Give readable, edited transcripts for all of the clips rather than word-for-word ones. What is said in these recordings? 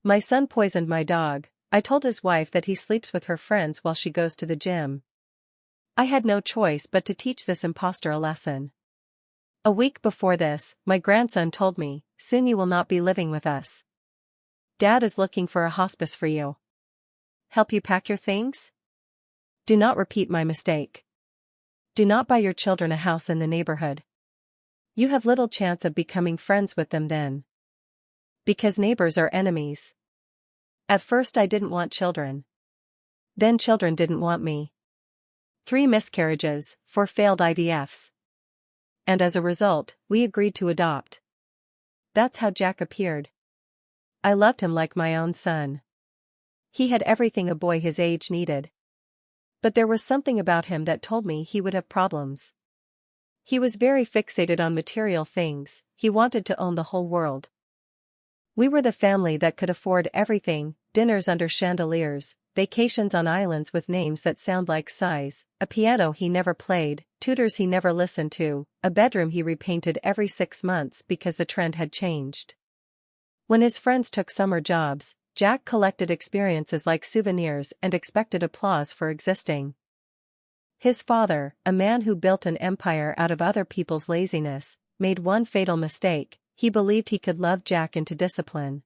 My son poisoned my dog. I told his wife that he sleeps with her friends while she goes to the gym. I had no choice but to teach this imposter a lesson. A week before this, my grandson told me, "Soon you will not be living with us. Dad is looking for a hospice for you. Help you pack your things? Do not repeat my mistake. Do not buy your children a house in the neighborhood. You have little chance of becoming friends with them then. Because neighbors are enemies." At first I didn't want children. Then children didn't want me. 3 miscarriages, 4 failed IVFs. And as a result, we agreed to adopt. That's how Jack appeared. I loved him like my own son. He had everything a boy his age needed. But there was something about him that told me he would have problems. He was very fixated on material things. He wanted to own the whole world. We were the family that could afford everything: dinners under chandeliers, vacations on islands with names that sound like sighs, a piano he never played, tutors he never listened to, a bedroom he repainted every 6 months because the trend had changed. When his friends took summer jobs, Jack collected experiences like souvenirs and expected applause for existing. His father, a man who built an empire out of other people's laziness, made one fatal mistake: he believed he could love Jack into discipline.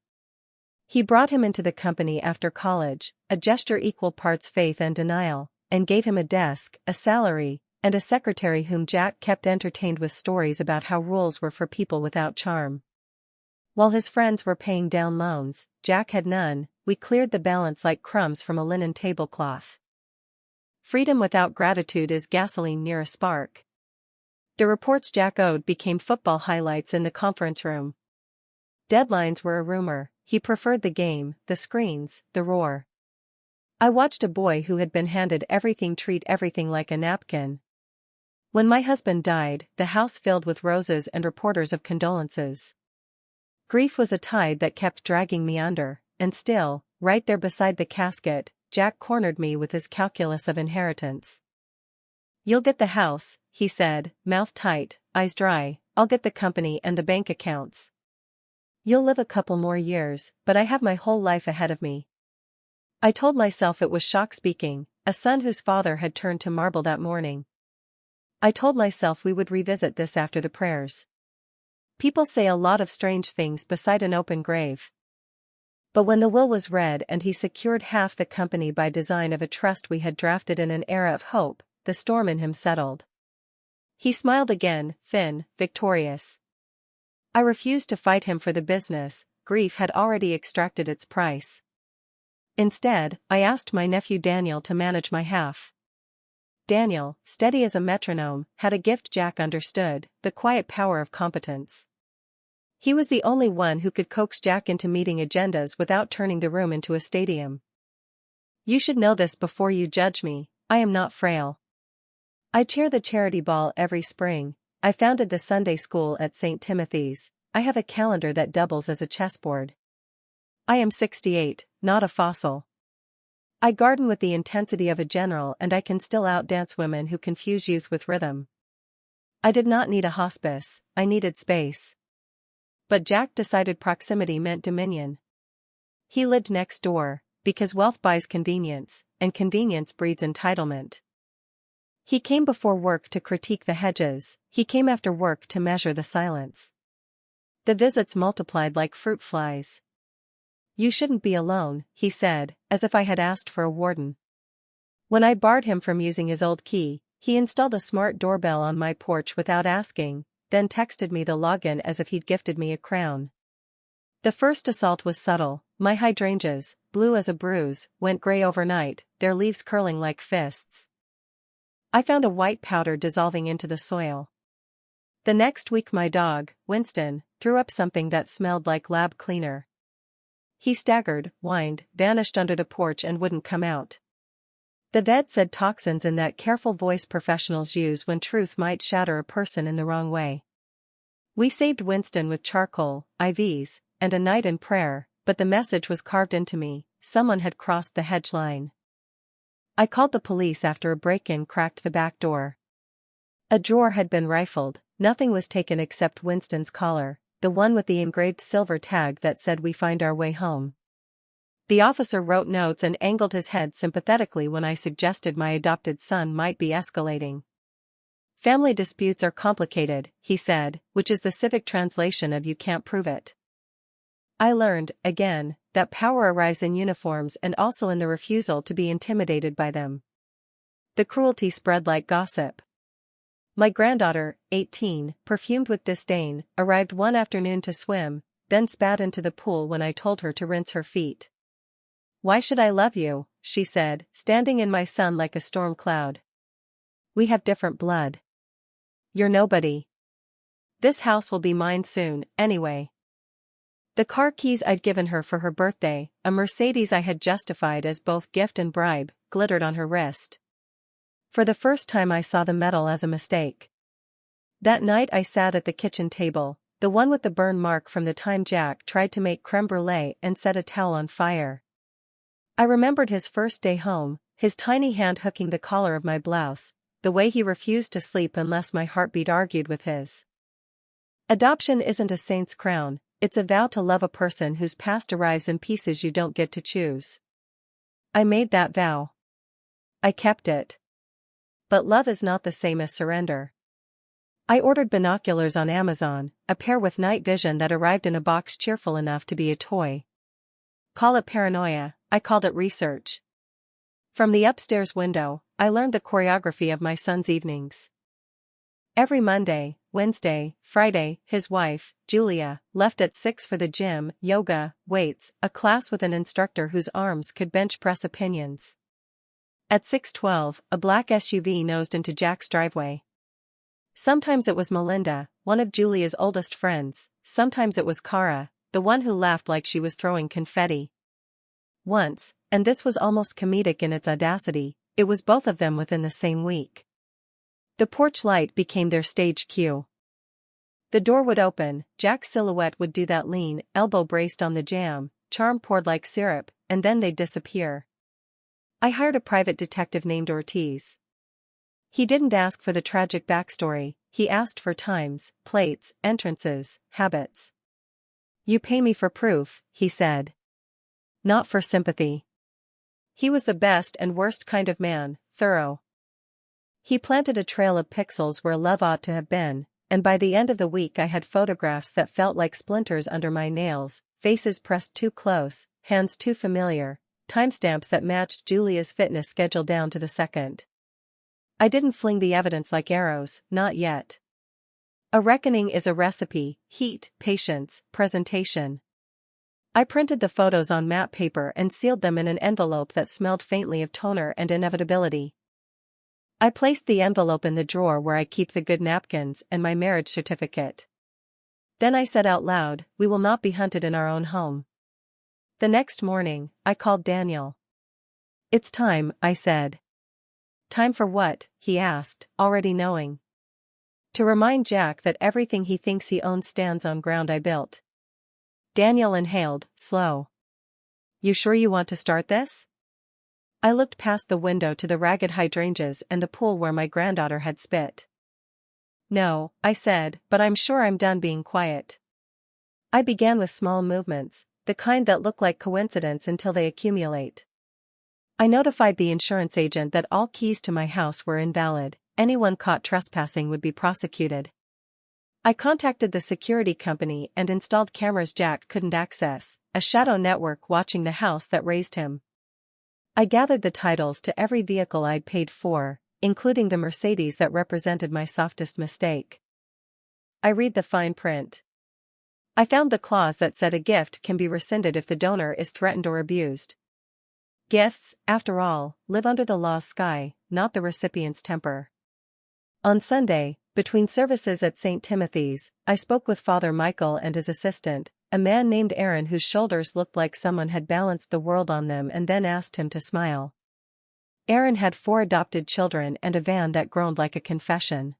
He brought him into the company after college, a gesture equal parts faith and denial, and gave him a desk, a salary, and a secretary whom Jack kept entertained with stories about how rules were for people without charm. While his friends were paying down loans, Jack had none. We cleared the balance like crumbs from a linen tablecloth. Freedom without gratitude is gasoline near a spark. The reports Jack owed became football highlights in the conference room. Deadlines were a rumor. He preferred the game, the screens, the roar. I watched a boy who had been handed everything treat everything like a napkin. When my husband died, the house filled with roses and reporters of condolences. Grief was a tide that kept dragging me under, and still, right there beside the casket, Jack cornered me with his calculus of inheritance. "You'll get the house," he said, mouth tight, eyes dry. "I'll get the company and the bank accounts. You'll live a couple more years, but I have my whole life ahead of me." I told myself it was shock speaking, a son whose father had turned to marble that morning. I told myself we would revisit this after the prayers. People say a lot of strange things beside an open grave. But when the will was read and he secured half the company by design of a trust we had drafted in an era of hope, the storm in him settled. He smiled again, thin, victorious. I refused to fight him for the business. Grief had already extracted its price. Instead, I asked my nephew Daniel to manage my half. Daniel, steady as a metronome, had a gift Jack understood: the quiet power of competence. He was the only one who could coax Jack into meeting agendas without turning the room into a stadium. "You should know this before you judge me. I am not frail. I chair the charity ball every spring. I founded the Sunday school at St. Timothy's. I have a calendar that doubles as a chessboard. I am 68, not a fossil. I garden with the intensity of a general, and I can still outdance women who confuse youth with rhythm." I did not need a hospice, I needed space. But Jack decided proximity meant dominion. He lived next door, because wealth buys convenience, and convenience breeds entitlement. He came before work to critique the hedges, he came after work to measure the silence. The visits multiplied like fruit flies. "You shouldn't be alone," he said, as if I had asked for a warden. When I barred him from using his old key, he installed a smart doorbell on my porch without asking, then texted me the login as if he'd gifted me a crown. The first assault was subtle. My hydrangeas, blue as a bruise, went gray overnight, their leaves curling like fists. I found a white powder dissolving into the soil. The next week my dog, Winston, threw up something that smelled like lab cleaner. He staggered, whined, vanished under the porch and wouldn't come out. The vet said toxins in that careful voice professionals use when truth might shatter a person in the wrong way. We saved Winston with charcoal, IVs, and a night in prayer, but the message was carved into me: someone had crossed the hedge line. I called the police after a break-in cracked the back door. A drawer had been rifled, nothing was taken except Winston's collar, the one with the engraved silver tag that said "We find our way home." The officer wrote notes and angled his head sympathetically when I suggested my adopted son might be escalating. Family disputes are complicated, he said, which is the civic translation of you can't prove it. I learned, again, that power arrives in uniforms and also in the refusal to be intimidated by them. The cruelty spread like gossip. My granddaughter, 18, perfumed with disdain, arrived one afternoon to swim, then spat into the pool when I told her to rinse her feet. "Why should I love you?" she said, standing in my sun like a storm cloud. "We have different blood. You're nobody. This house will be mine soon, anyway." The car keys I'd given her for her birthday, a Mercedes I had justified as both gift and bribe, glittered on her wrist. For the first time I saw the metal as a mistake. That night I sat at the kitchen table, the one with the burn mark from the time Jack tried to make creme brulee and set a towel on fire. I remembered his first day home, his tiny hand hooking the collar of my blouse, the way he refused to sleep unless my heartbeat argued with his. Adoption isn't a saint's crown, it's a vow to love a person whose past arrives in pieces you don't get to choose. I made that vow. I kept it. But love is not the same as surrender. I ordered binoculars on Amazon, a pair with night vision that arrived in a box cheerful enough to be a toy. Call it paranoia, I called it research. From the upstairs window, I learned the choreography of my son's evenings. Every Monday, Wednesday, Friday, his wife, Julia, left at 6 for the gym, yoga, weights, a class with an instructor whose arms could bench press opinions. At 6:12, a black SUV nosed into Jack's driveway. Sometimes it was Melinda, one of Julia's oldest friends, sometimes it was Cara, the one who laughed like she was throwing confetti. Once, and this was almost comedic in its audacity, it was both of them within the same week. The porch light became their stage cue. The door would open, Jack's silhouette would do that lean, elbow braced on the jam, charm poured like syrup, and then they'd disappear. I hired a private detective named Ortiz. He didn't ask for the tragic backstory, he asked for times, plates, entrances, habits. "You pay me for proof," he said. "Not for sympathy." He was the best and worst kind of man, thorough. He planted a trail of pixels where love ought to have been, and by the end of the week I had photographs that felt like splinters under my nails, faces pressed too close, hands too familiar, timestamps that matched Julia's fitness schedule down to the second. I didn't fling the evidence like arrows, not yet. A reckoning is a recipe, heat, patience, presentation. I printed the photos on matte paper and sealed them in an envelope that smelled faintly of toner and inevitability. I placed the envelope in the drawer where I keep the good napkins and my marriage certificate. Then I said out loud, "We will not be hunted in our own home." The next morning, I called Daniel. "It's time," I said. "Time for what?" he asked, already knowing. "To remind Jack that everything he thinks he owns stands on ground I built." Daniel inhaled, slow. "You sure you want to start this?" I looked past the window to the ragged hydrangeas and the pool where my granddaughter had spit. "No," I said, "but I'm sure I'm done being quiet." I began with small movements, the kind that look like coincidence until they accumulate. I notified the insurance agent that all keys to my house were invalid, anyone caught trespassing would be prosecuted. I contacted the security company and installed cameras Jack couldn't access, a shadow network watching the house that raised him. I gathered the titles to every vehicle I'd paid for, including the Mercedes that represented my softest mistake. I read the fine print. I found the clause that said a gift can be rescinded if the donor is threatened or abused. Gifts, after all, live under the law's sky, not the recipient's temper. On Sunday, between services at St. Timothy's, I spoke with Father Michael and his assistant, a man named Aaron whose shoulders looked like someone had balanced the world on them, and then asked him to smile. Aaron had 4 adopted children and a van that groaned like a confession.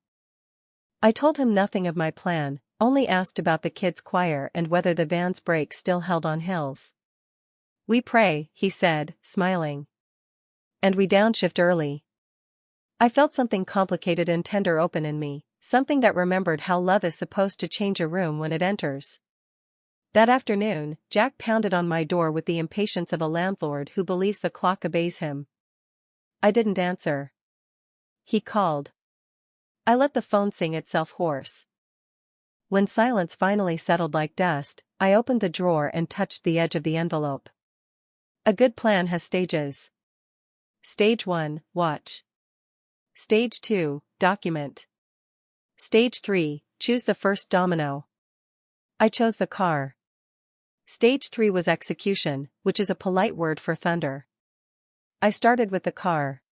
I told him nothing of my plan, only asked about the kids' choir and whether the van's brakes still held on hills. "We pray," he said, smiling. "And we downshift early." I felt something complicated and tender open in me, something that remembered how love is supposed to change a room when it enters. That afternoon, Jack pounded on my door with the impatience of a landlord who believes the clock obeys him. I didn't answer. He called. I let the phone sing itself hoarse. When silence finally settled like dust, I opened the drawer and touched the edge of the envelope. A good plan has stages. Stage 1, watch. Stage 2, document. Stage 3, choose the first domino. I chose the car. Stage 3 was execution, which is a polite word for thunder. I started with the car.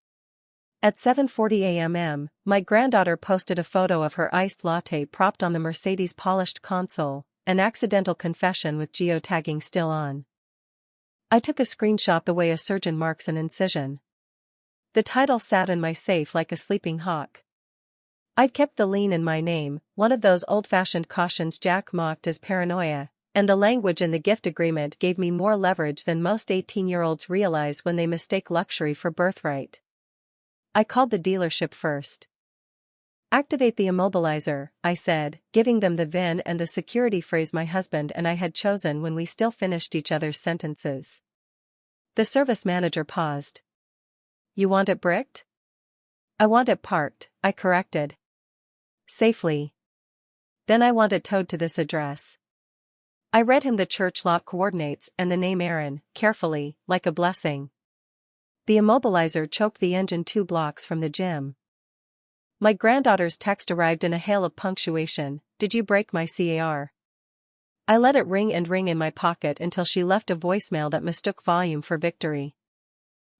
At 7:40 a.m., my granddaughter posted a photo of her iced latte propped on the Mercedes' polished console, an accidental confession with geotagging still on. I took a screenshot the way a surgeon marks an incision. The title sat in my safe like a sleeping hawk. I'd kept the lean in my name, one of those old-fashioned cautions Jack mocked as paranoia, and the language in the gift agreement gave me more leverage than most 18-year-olds realize when they mistake luxury for birthright. I called the dealership first. Activate the immobilizer, I said, giving them the VIN and the security phrase my husband and I had chosen when we still finished each other's sentences. The service manager paused. You want it bricked? I want it parked, I corrected. Safely. Then I want it towed to this address. I read him the church lot coordinates and the name Aaron, carefully, like a blessing. The immobilizer choked the engine 2 blocks from the gym. My granddaughter's text arrived in a hail of punctuation. Did you break my car? I let it ring and ring in my pocket until she left a voicemail that mistook volume for victory.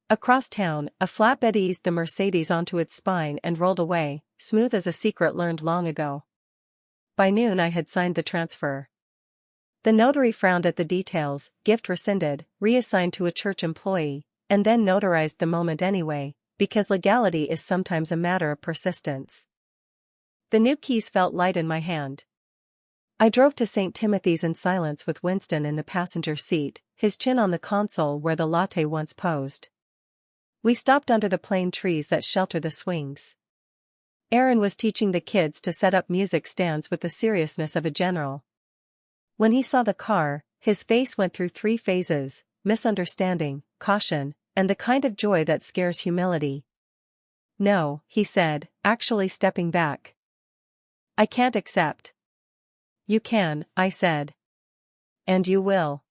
Across town, a flatbed eased the Mercedes onto its spine and rolled away, smooth as a secret learned long ago. By noon I had signed the transfer. The notary frowned at the details, gift rescinded, reassigned to a church employee, and then notarized the moment anyway, because legality is sometimes a matter of persistence. The new keys felt light in my hand. I drove to St. Timothy's in silence with Winston in the passenger seat, his chin on the console where the latte once posed. We stopped under the plane trees that shelter the swings. Aaron was teaching the kids to set up music stands with the seriousness of a general. When he saw the car, his face went through 3 phases: misunderstanding, caution, and the kind of joy that scares humility. No, he said, actually stepping back. I can't accept. You can, I said. And you will.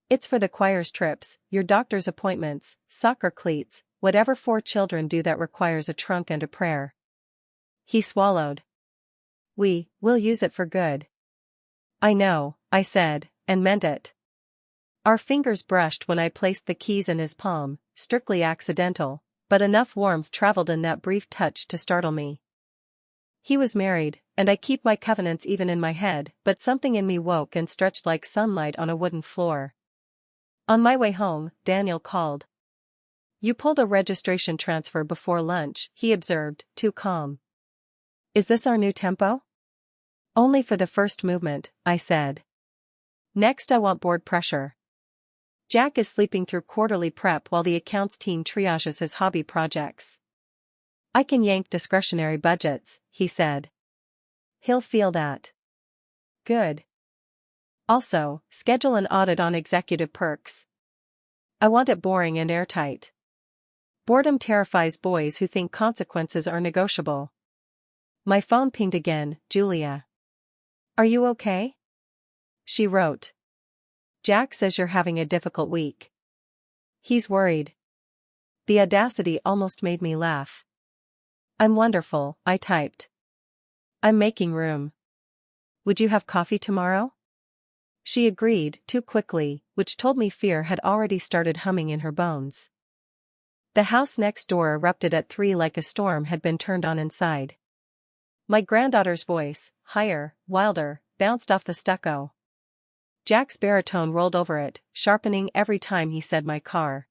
It's for the choir's trips, your doctor's appointments, soccer cleats, whatever 4 children do that requires a trunk and a prayer. He swallowed. We'll use it for good. I know, I said, and meant it. Our fingers brushed when I placed the keys in his palm, strictly accidental, but enough warmth traveled in that brief touch to startle me. He was married, and I keep my covenants even in my head, but something in me woke and stretched like sunlight on a wooden floor. On my way home, Daniel called. You pulled a registration transfer before lunch, he observed, too calm. Is this our new tempo? Only for the first movement, I said. Next I want board pressure. Jack is sleeping through quarterly prep while the accounts team triages his hobby projects. I can yank discretionary budgets, he said. He'll feel that. Good. Also, schedule an audit on executive perks. I want it boring and airtight. Boredom terrifies boys who think consequences are negotiable. My phone pinged again. Julia. Are you okay? She wrote. Jack says you're having a difficult week. He's worried. The audacity almost made me laugh. I'm wonderful, I typed. I'm making room. Would you have coffee tomorrow? She agreed, too quickly, which told me fear had already started humming in her bones. The house next door erupted at 3 like a storm had been turned on inside. My granddaughter's voice, higher, wilder, bounced off the stucco. Jack's baritone rolled over it, sharpening every time he said my car.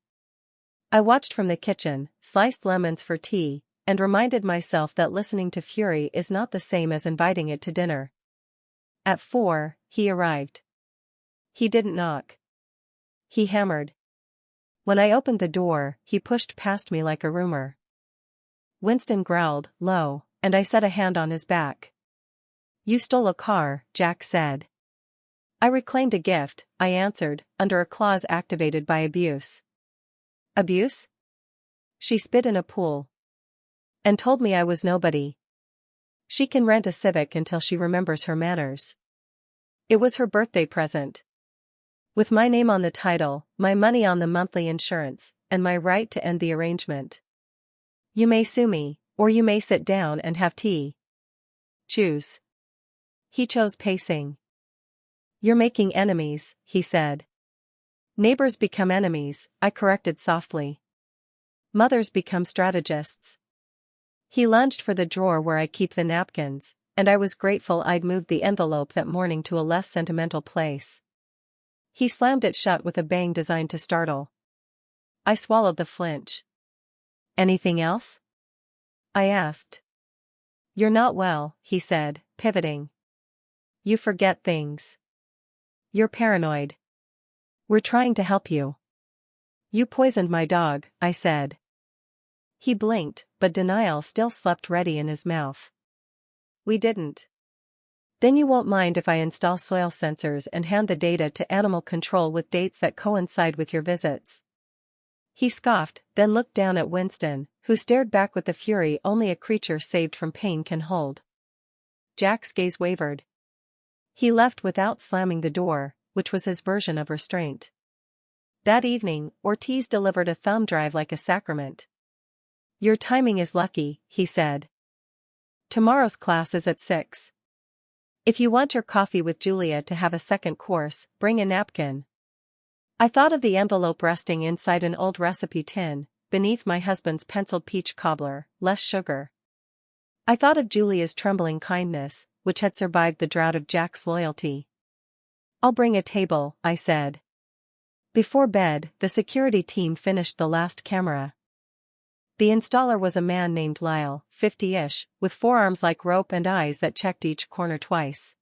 I watched from the kitchen, sliced lemons for tea, and reminded myself that listening to fury is not the same as inviting it to dinner. At 4, he arrived. He didn't knock. He hammered. When I opened the door, he pushed past me like a rumor. Winston growled, low, and I set a hand on his back. You stole a car, Jack said. I reclaimed a gift, I answered, under a clause activated by abuse. Abuse? She spit in a pool. And told me I was nobody. She can rent a Civic until she remembers her manners. It was her birthday present. With my name on the title, my money on the monthly insurance, and my right to end the arrangement. You may sue me, or you may sit down and have tea. Choose. He chose pacing. You're making enemies, he said. Neighbors become enemies, I corrected softly. Mothers become strategists. He lunged for the drawer where I keep the napkins, and I was grateful I'd moved the envelope that morning to a less sentimental place. He slammed it shut with a bang designed to startle. I swallowed the flinch. Anything else? I asked. You're not well, he said, pivoting. You forget things. You're paranoid. We're trying to help you. You poisoned my dog, I said. He blinked, but denial still slept ready in his mouth. We didn't. Then you won't mind if I install soil sensors and hand the data to animal control with dates that coincide with your visits. He scoffed, then looked down at Winston, who stared back with the fury only a creature saved from pain can hold. Jack's gaze wavered. He left without slamming the door, which was his version of restraint. That evening, Ortiz delivered a thumb drive like a sacrament. Your timing is lucky, he said. Tomorrow's class is at 6. If you want your coffee with Julia to have a second course, bring a napkin. I thought of the envelope resting inside an old recipe tin, beneath my husband's penciled peach cobbler, less sugar. I thought of Julia's trembling kindness, which had survived the drought of Jack's loyalty. I'll bring a table, I said. Before bed, the security team finished the last camera. The installer was a man named Lyle, 50-ish, with forearms like rope and eyes that checked each corner twice.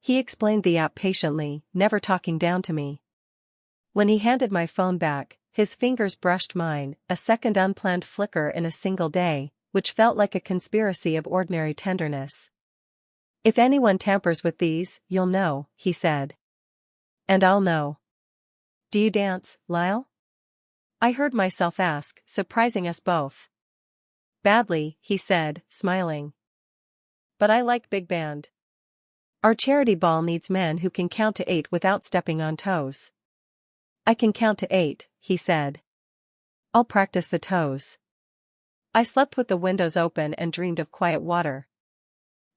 He explained the app patiently, never talking down to me. When he handed my phone back, his fingers brushed mine, a second unplanned flicker in a single day, which felt like a conspiracy of ordinary tenderness. If anyone tampers with these, you'll know, he said. And I'll know. Do you dance, Lyle? I heard myself ask, surprising us both. Badly, he said, smiling. But I like big band. Our charity ball needs men who can count to 8 without stepping on toes. I can count to 8, he said. I'll practice the toes. I slept with the windows open and dreamed of quiet water.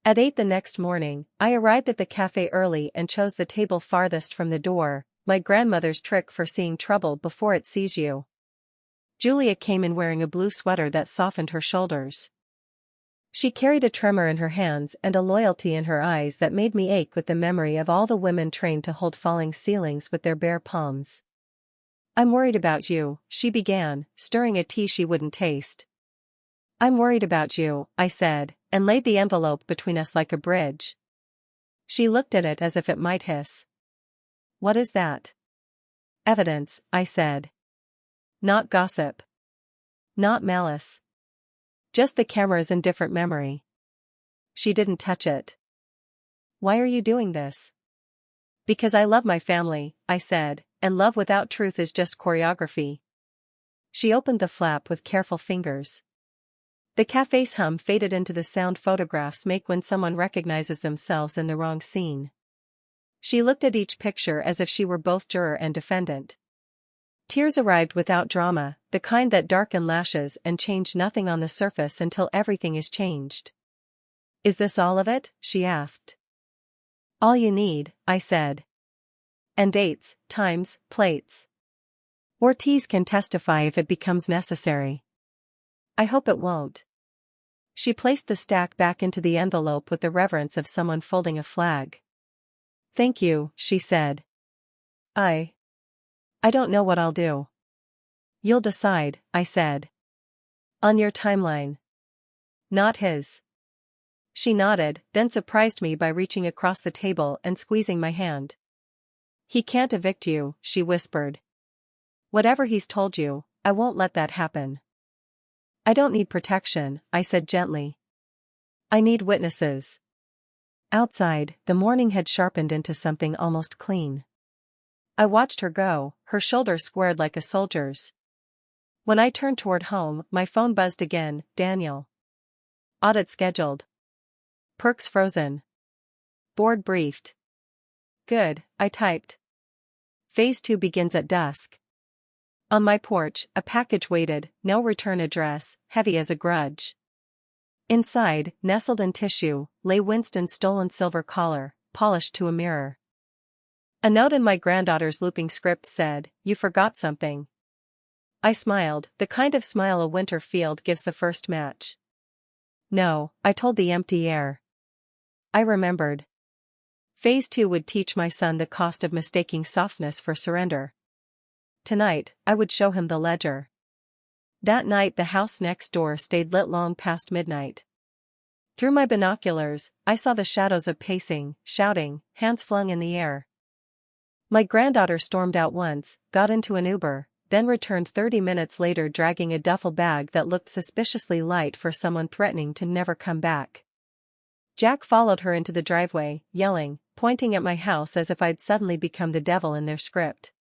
At 8 the next morning, I arrived at the cafe early and chose the table farthest from the door, my grandmother's trick for seeing trouble before it sees you. Julia came in wearing a blue sweater that softened her shoulders. She carried a tremor in her hands and a loyalty in her eyes that made me ache with the memory of all the women trained to hold falling ceilings with their bare palms. I'm worried about you, she began, stirring a tea she wouldn't taste. I'm worried about you, I said, and laid the envelope between us like a bridge. She looked at it as if it might hiss. What is that? Evidence, I said. Not gossip. Not malice. Just the camera's indifferent memory. She didn't touch it. Why are you doing this? Because I love my family, I said, and love without truth is just choreography. She opened the flap with careful fingers. The cafe's hum faded into the sound photographs make when someone recognizes themselves in the wrong scene. She looked at each picture as if she were both juror and defendant. Tears arrived without drama, the kind that darken lashes and change nothing on the surface until everything is changed. Is this all of it? She asked. All you need, I said. And dates, times, plates. Ortiz can testify if it becomes necessary. I hope it won't. She placed the stack back into the envelope with the reverence of someone folding a flag. Thank you, she said. I don't know what I'll do. You'll decide, I said. On your timeline. Not his. She nodded, then surprised me by reaching across the table and squeezing my hand. He can't evict you, she whispered. Whatever he's told you, I won't let that happen. I don't need protection, I said gently. I need witnesses. Outside, the morning had sharpened into something almost clean. I watched her go, her shoulders squared like a soldier's. When I turned toward home, my phone buzzed again. Daniel. Audit scheduled. Perks frozen. Board briefed. Good, I typed. Phase 2 begins at dusk. On my porch, a package waited, no return address, heavy as a grudge. Inside, nestled in tissue, lay Winston's stolen silver collar, polished to a mirror. A note in my granddaughter's looping script said, "You forgot something." I smiled, the kind of smile a winter field gives the first match. No, I told the empty air. I remembered. Phase 2 would teach my son the cost of mistaking softness for surrender. Tonight, I would show him the ledger. That night the house next door stayed lit long past midnight. Through my binoculars, I saw the shadows of pacing, shouting, hands flung in the air. My granddaughter stormed out once, got into an Uber, then returned 30 minutes later dragging a duffel bag that looked suspiciously light for someone threatening to never come back. Jack followed her into the driveway, yelling, pointing at my house as if I'd suddenly become the devil in their script.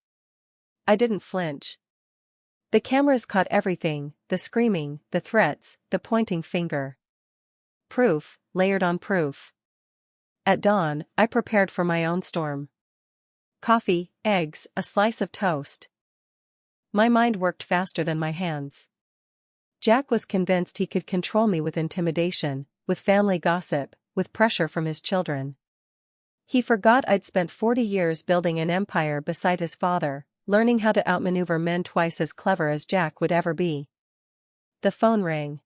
I didn't flinch. The cameras caught everything, the screaming, the threats, the pointing finger. Proof, layered on proof. At dawn, I prepared for my own storm. Coffee, eggs, a slice of toast. My mind worked faster than my hands. Jack was convinced he could control me with intimidation, with family gossip, with pressure from his children. He forgot I'd spent 40 years building an empire beside his father, learning how to outmaneuver men twice as clever as Jack would ever be. The phone rang.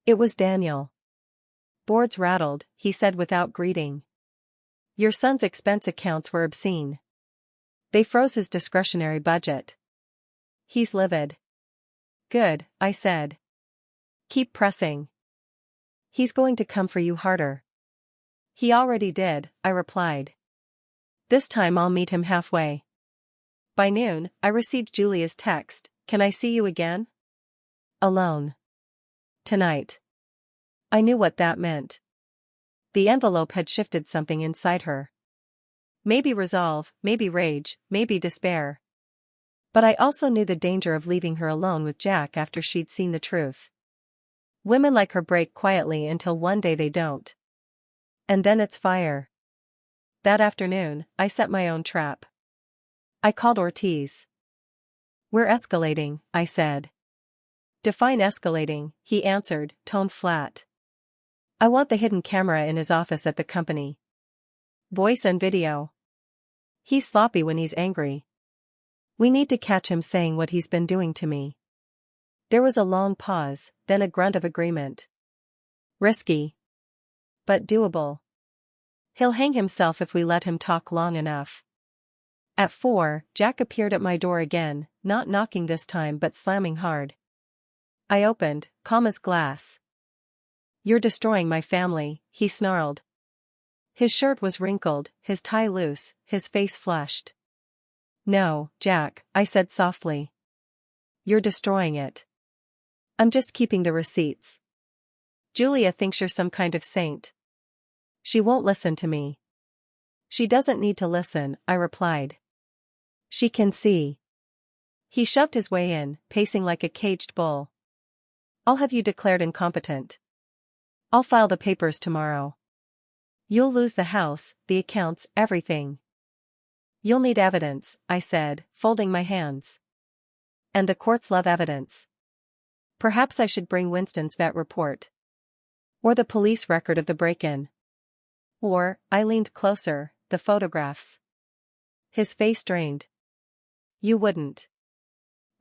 It was Daniel. Boards rattled, he said without greeting. Your son's expense accounts were obscene. They froze his discretionary budget. He's livid. Good, I said. Keep pressing. He's going to come for you harder. He already did, I replied. This time I'll meet him halfway. By noon, I received Julia's text, "Can I see you again?" Alone. Tonight. I knew what that meant. The envelope had shifted something inside her. Maybe resolve, maybe rage, maybe despair. But I also knew the danger of leaving her alone with Jack after she'd seen the truth. Women like her break quietly until one day they don't. And then it's fire. That afternoon, I set my own trap. I called Ortiz. We're escalating, I said. Define escalating, he answered, tone flat. I want the hidden camera in his office at the company. Voice and video. He's sloppy when he's angry. We need to catch him saying what he's been doing to me. There was a long pause, then a grunt of agreement. Risky. But doable. He'll hang himself if we let him talk long enough. At 4, Jack appeared at my door again, not knocking this time but slamming hard. I opened, calm as glass. You're destroying my family, he snarled. His shirt was wrinkled, his tie loose, his face flushed. No, Jack, I said softly. You're destroying it. I'm just keeping the receipts. Julia thinks you're some kind of saint. She won't listen to me. She doesn't need to listen, I replied. She can see. He shoved his way in, pacing like a caged bull. I'll have you declared incompetent. I'll file the papers tomorrow. You'll lose the house, the accounts, everything. You'll need evidence, I said, folding my hands. And the courts love evidence. Perhaps I should bring Winston's vet report. Or the police record of the break-in. Or, I leaned closer, the photographs. His face drained. You wouldn't.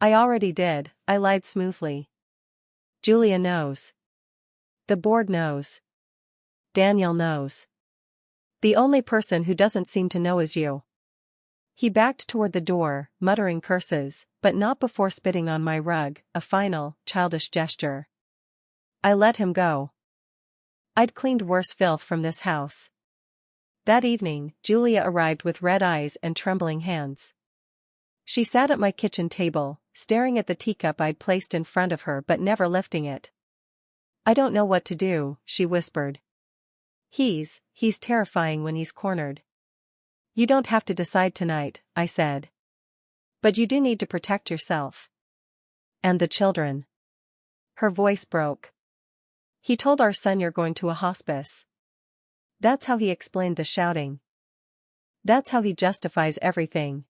I already did, I lied smoothly. Julia knows. The board knows. Daniel knows. The only person who doesn't seem to know is you. He backed toward the door, muttering curses, but not before spitting on my rug, a final, childish gesture. I let him go. I'd cleaned worse filth from this house. That evening, Julia arrived with red eyes and trembling hands. She sat at my kitchen table, staring at the teacup I'd placed in front of her but never lifting it. I don't know what to do, she whispered. He's terrifying when he's cornered. You don't have to decide tonight, I said. But you do need to protect yourself. And the children. Her voice broke. He told our son you're going to a hospice. That's how he explained the shouting. That's how he justifies everything.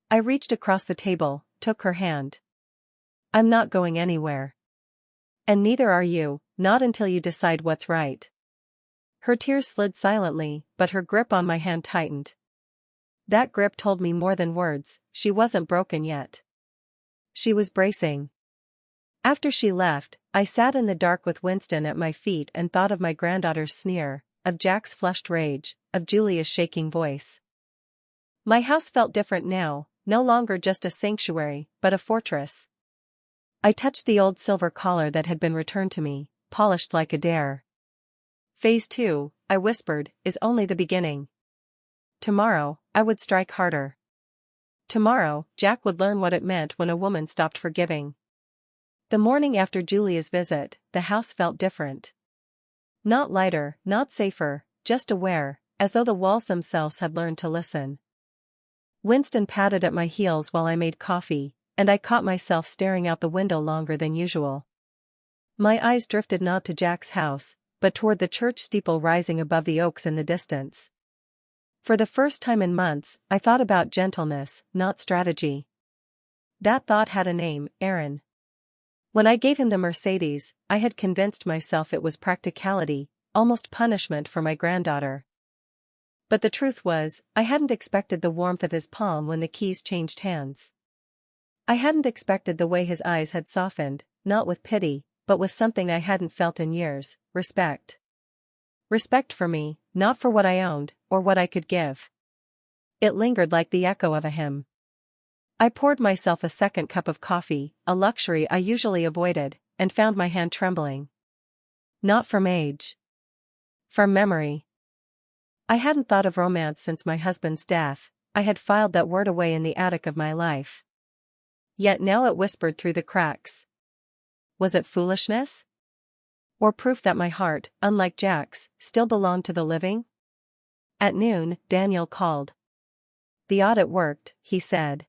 I reached across the table, took her hand. I'm not going anywhere. And neither are you, not until you decide what's right. Her tears slid silently, but her grip on my hand tightened. That grip told me more than words, she wasn't broken yet. She was bracing. After she left, I sat in the dark with Winston at my feet and thought of my granddaughter's sneer, of Jack's flushed rage, of Julia's shaking voice. My house felt different now, no longer just a sanctuary, but a fortress. I touched the old silver collar that had been returned to me, polished like a dare. Phase 2, I whispered, is only the beginning. Tomorrow, I would strike harder. Tomorrow, Jack would learn what it meant when a woman stopped forgiving. The morning after Julia's visit, the house felt different. Not lighter, not safer, just aware, as though the walls themselves had learned to listen. Winston patted at my heels while I made coffee, and I caught myself staring out the window longer than usual. My eyes drifted not to Jack's house, but toward the church steeple rising above the oaks in the distance. For the first time in months, I thought about gentleness, not strategy. That thought had a name, Aaron. When I gave him the Mercedes, I had convinced myself it was practicality, almost punishment for my granddaughter. But the truth was, I hadn't expected the warmth of his palm when the keys changed hands. I hadn't expected the way his eyes had softened, not with pity, but with something I hadn't felt in years, respect. Respect for me, not for what I owned, or what I could give. It lingered like the echo of a hymn. I poured myself a second cup of coffee, a luxury I usually avoided, and found my hand trembling. Not from age. From memory. I hadn't thought of romance since my husband's death, I had filed that word away in the attic of my life. Yet now it whispered through the cracks. Was it foolishness? Or proof that my heart, unlike Jack's, still belonged to the living? At noon, Daniel called. The audit worked, he said.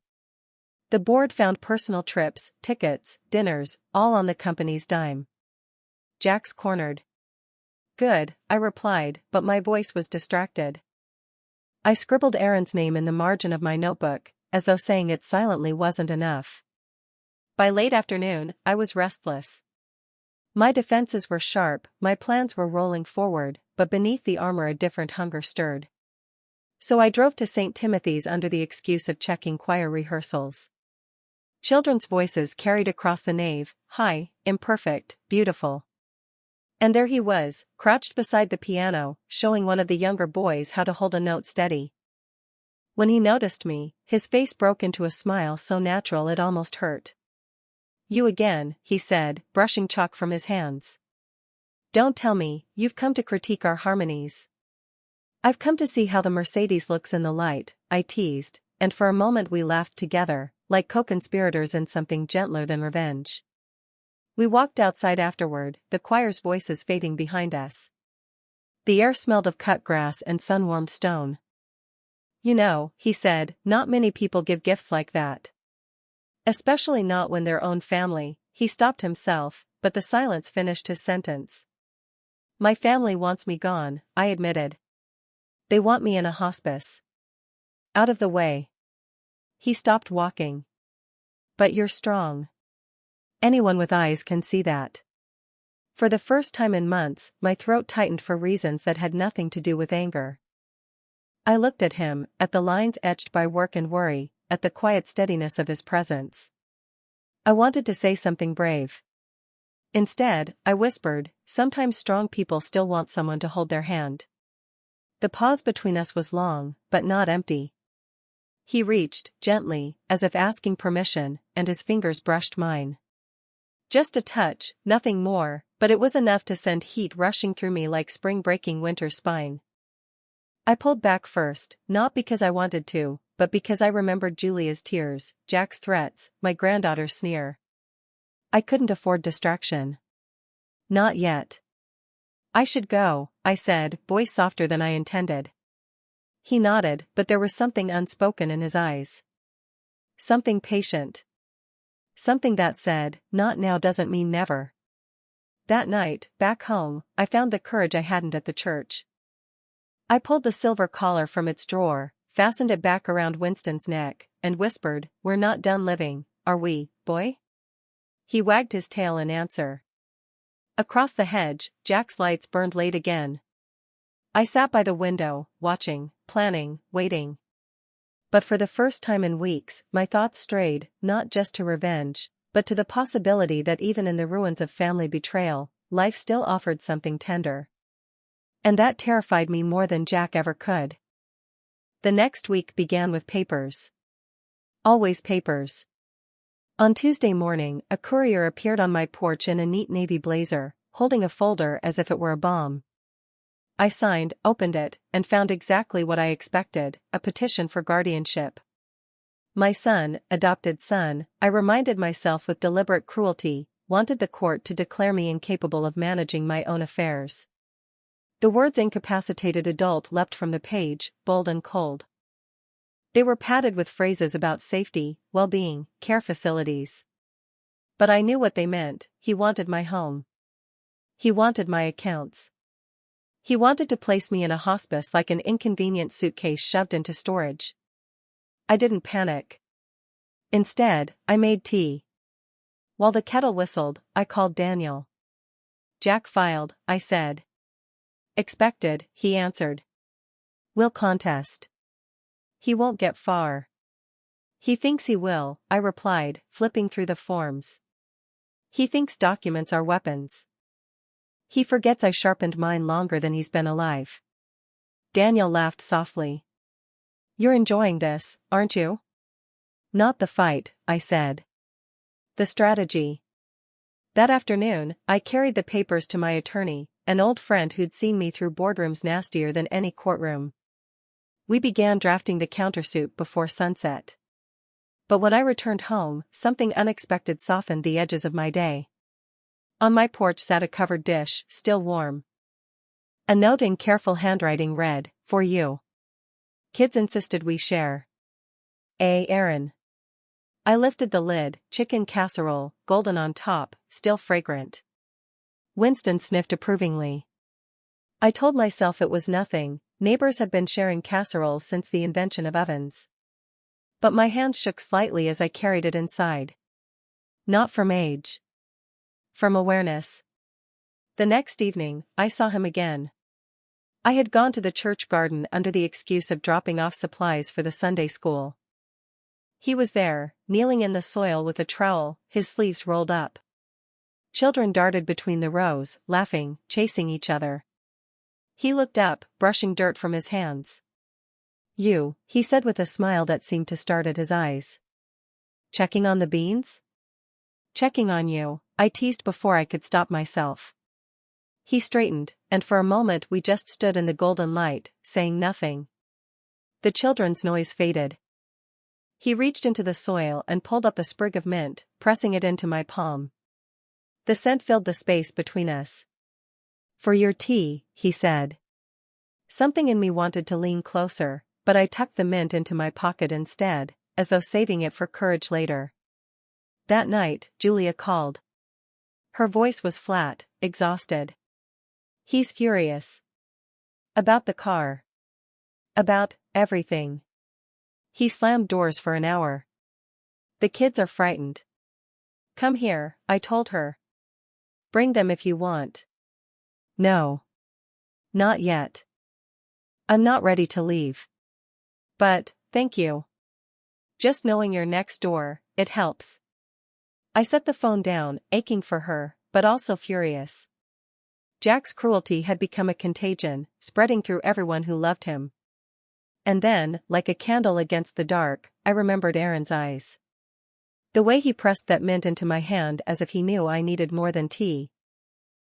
The board found personal trips, tickets, dinners, all on the company's dime. Jack's cornered. Good, I replied, but my voice was distracted. I scribbled Aaron's name in the margin of my notebook, as though saying it silently wasn't enough. By late afternoon, I was restless. My defenses were sharp, my plans were rolling forward, but beneath the armor a different hunger stirred. So I drove to St. Timothy's under the excuse of checking choir rehearsals. Children's voices carried across the nave, high, imperfect, beautiful. And there he was, crouched beside the piano, showing one of the younger boys how to hold a note steady. When he noticed me, his face broke into a smile so natural it almost hurt. You again, he said, brushing chalk from his hands. Don't tell me, you've come to critique our harmonies. I've come to see how the Mercedes looks in the light, I teased, and for a moment we laughed together, like co-conspirators in something gentler than revenge. We walked outside afterward, the choir's voices fading behind us. The air smelled of cut grass and sun-warmed stone. You know, he said, not many people give gifts like that. Especially not when their own family. He stopped himself, but the silence finished his sentence. My family wants me gone, I admitted. They want me in a hospice. Out of the way. He stopped walking. But you're strong. Anyone with eyes can see that. For the first time in months, my throat tightened for reasons that had nothing to do with anger. I looked at him, at the lines etched by work and worry, at the quiet steadiness of his presence. I wanted to say something brave. Instead, I whispered, sometimes strong people still want someone to hold their hand. The pause between us was long, but not empty. He reached, gently, as if asking permission, and his fingers brushed mine. Just a touch, nothing more, but it was enough to send heat rushing through me like spring breaking winter's spine. I pulled back first, not because I wanted to, but because I remembered Julia's tears, Jack's threats, my granddaughter's sneer. I couldn't afford distraction. Not yet. I should go, I said, voice softer than I intended. He nodded, but there was something unspoken in his eyes. Something patient. Something that said, not now doesn't mean never. That night, back home, I found the courage I hadn't at the church. I pulled the silver collar from its drawer, fastened it back around Winston's neck, and whispered, "We're not done living, are we, boy?" He wagged his tail in answer. Across the hedge, Jack's lights burned late again. I sat by the window, watching, planning, waiting. But for the first time in weeks, my thoughts strayed, not just to revenge, but to the possibility that even in the ruins of family betrayal, life still offered something tender. And that terrified me more than Jack ever could. The next week began with papers. Always papers. On Tuesday morning, a courier appeared on my porch in a neat navy blazer, holding a folder as if it were a bomb. I signed, opened it, and found exactly what I expected, a petition for guardianship. My son, adopted son, I reminded myself with deliberate cruelty, wanted the court to declare me incapable of managing my own affairs. The words incapacitated adult leapt from the page, bold and cold. They were padded with phrases about safety, well-being, care facilities. But I knew what they meant. He wanted my home. He wanted my accounts. He wanted to place me in a hospice like an inconvenient suitcase shoved into storage. I didn't panic. Instead, I made tea. While the kettle whistled, I called Daniel. "Jack filed," I said. "Expected," he answered. "Will contest." "He won't get far." "He thinks he will," I replied, flipping through the forms. "He thinks documents are weapons. He forgets I sharpened mine longer than he's been alive." Daniel laughed softly. "You're enjoying this, aren't you?" "Not the fight," I said. "The strategy." That afternoon, I carried the papers to my attorney, an old friend who'd seen me through boardrooms nastier than any courtroom. We began drafting the countersuit before sunset. But when I returned home, something unexpected softened the edges of my day. On my porch sat a covered dish, still warm. A note in careful handwriting read, "For you. Kids insisted we share. A. Aaron." I lifted the lid, chicken casserole, golden on top, still fragrant. Winston sniffed approvingly. I told myself it was nothing, neighbors had been sharing casseroles since the invention of ovens. But my hands shook slightly as I carried it inside. Not from age. From awareness. The next evening, I saw him again. I had gone to the church garden under the excuse of dropping off supplies for the Sunday school. He was there, kneeling in the soil with a trowel, his sleeves rolled up. Children darted between the rows, laughing, chasing each other. He looked up, brushing dirt from his hands. "You," he said with a smile that seemed to start at his eyes. "Checking on the beans?" "Checking on you," I teased before I could stop myself. He straightened, and for a moment we just stood in the golden light, saying nothing. The children's noise faded. He reached into the soil and pulled up a sprig of mint, pressing it into my palm. The scent filled the space between us. "For your tea," he said. Something in me wanted to lean closer, but I tucked the mint into my pocket instead, as though saving it for courage later. That night, Julia called. Her voice was flat, exhausted. "He's furious. About the car. About everything. He slammed doors for an hour. The kids are frightened." "Come here," I told her. "Bring them if you want." "No. Not yet. I'm not ready to leave. But, thank you. Just knowing you're next door, it helps." I set the phone down, aching for her, but also furious. Jack's cruelty had become a contagion, spreading through everyone who loved him. And then, like a candle against the dark, I remembered Aaron's eyes. The way he pressed that mint into my hand as if he knew I needed more than tea.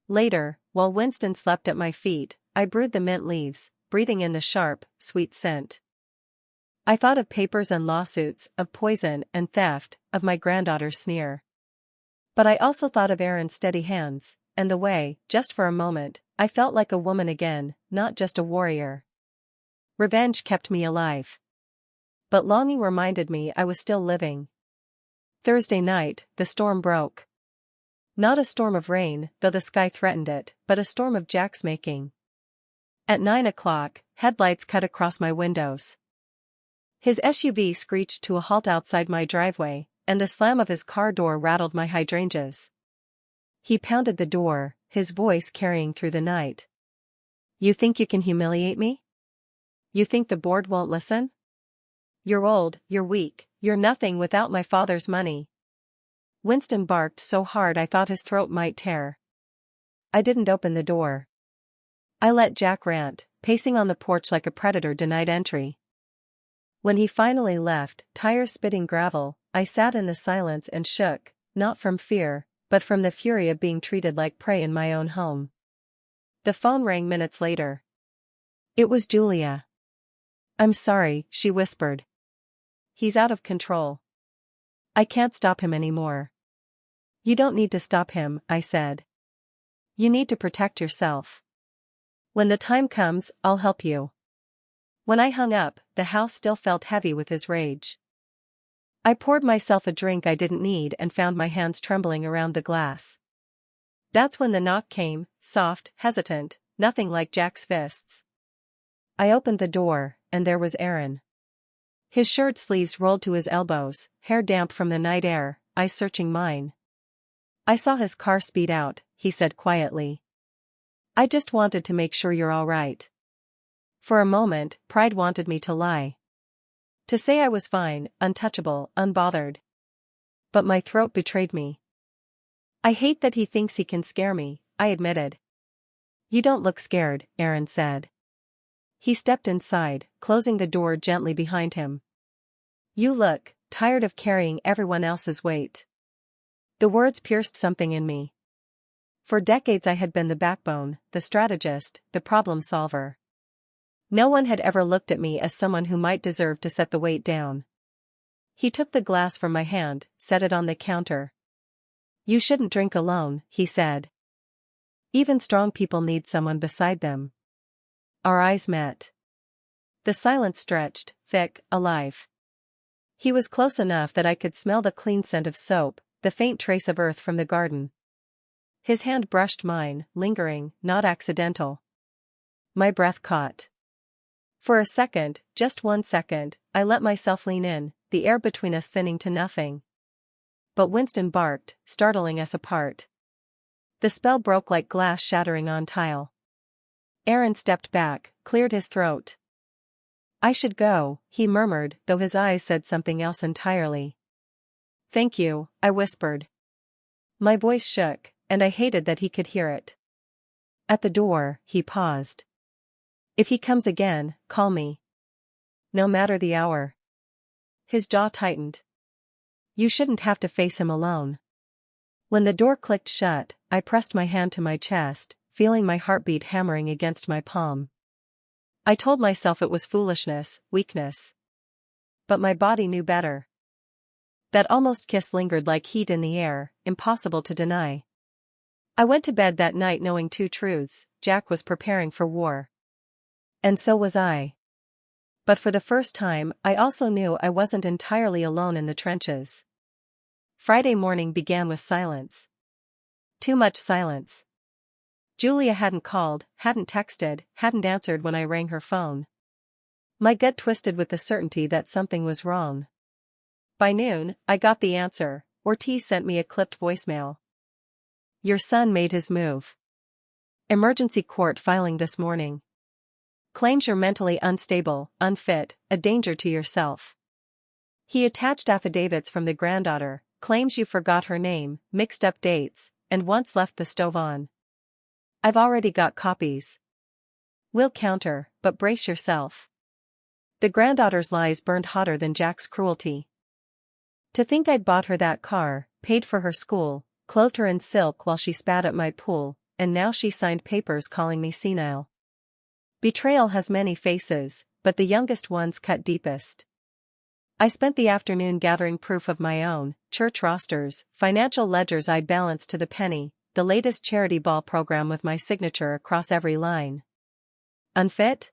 Later, while Winston slept at my feet, I brewed the mint leaves, breathing in the sharp, sweet scent. I thought of papers and lawsuits, of poison and theft, of my granddaughter's sneer. But I also thought of Aaron's steady hands, and the way, just for a moment, I felt like a woman again, not just a warrior. Revenge kept me alive. But longing reminded me I was still living. Thursday night, the storm broke. Not a storm of rain, though the sky threatened it, but a storm of Jack's making. At 9 o'clock, headlights cut across my windows. His SUV screeched to a halt outside my driveway, and the slam of his car door rattled my hydrangeas. He pounded the door, his voice carrying through the night. "You think you can humiliate me? You think the board won't listen? You're old, you're weak, you're nothing without my father's money." Winston barked so hard I thought his throat might tear. I didn't open the door. I let Jack rant, pacing on the porch like a predator denied entry. When he finally left, tires spitting gravel, I sat in the silence and shook, not from fear, but from the fury of being treated like prey in my own home. The phone rang minutes later. It was Julia. "I'm sorry," she whispered. "He's out of control. I can't stop him anymore." "You don't need to stop him," I said. "You need to protect yourself. When the time comes, I'll help you." When I hung up, the house still felt heavy with his rage. I poured myself a drink I didn't need and found my hands trembling around the glass. That's when the knock came, soft, hesitant, nothing like Jack's fists. I opened the door, and there was Aaron. His shirt sleeves rolled to his elbows, hair damp from the night air, eyes searching mine. "I saw his car speed out," he said quietly. "I just wanted to make sure you're all right." For a moment, pride wanted me to lie. To say I was fine, untouchable, unbothered. But my throat betrayed me. "I hate that he thinks he can scare me," I admitted. "You don't look scared," Aaron said. He stepped inside, closing the door gently behind him. "You look tired of carrying everyone else's weight." The words pierced something in me. For decades I had been the backbone, the strategist, the problem solver. No one had ever looked at me as someone who might deserve to set the weight down. He took the glass from my hand, set it on the counter. "You shouldn't drink alone," he said. "Even strong people need someone beside them." Our eyes met. The silence stretched, thick, alive. He was close enough that I could smell the clean scent of soap, the faint trace of earth from the garden. His hand brushed mine, lingering, not accidental. My breath caught. For a second, just 1 second, I let myself lean in, the air between us thinning to nothing. But Winston barked, startling us apart. The spell broke like glass shattering on tile. Aaron stepped back, cleared his throat. "I should go," he murmured, though his eyes said something else entirely. "Thank you," I whispered. My voice shook, and I hated that he could hear it. At the door, he paused. "If he comes again, call me. No matter the hour." His jaw tightened. "You shouldn't have to face him alone." When the door clicked shut, I pressed my hand to my chest, feeling my heartbeat hammering against my palm. I told myself it was foolishness, weakness. But my body knew better. That almost kiss lingered like heat in the air, impossible to deny. I went to bed that night knowing two truths: Jack was preparing for war. And so was I. But for the first time, I also knew I wasn't entirely alone in the trenches. Friday morning began with silence. Too much silence. Julia hadn't called, hadn't texted, hadn't answered when I rang her phone. My gut twisted with the certainty that something was wrong. By noon, I got the answer. Ortiz sent me a clipped voicemail. "Your son made his move. Emergency court filing this morning. Claims you're mentally unstable, unfit, a danger to yourself." He attached affidavits from the granddaughter, claims you forgot her name, mixed up dates, and once left the stove on. "I've already got copies. We'll counter, but brace yourself." The granddaughter's lies burned hotter than Jack's cruelty. To think I'd bought her that car, paid for her school, clothed her in silk while she spat at my pool, and now she signed papers calling me senile. Betrayal has many faces, but the youngest ones cut deepest. I spent the afternoon gathering proof of my own, church rosters, financial ledgers I'd balanced to the penny, the latest charity ball program with my signature across every line. Unfit?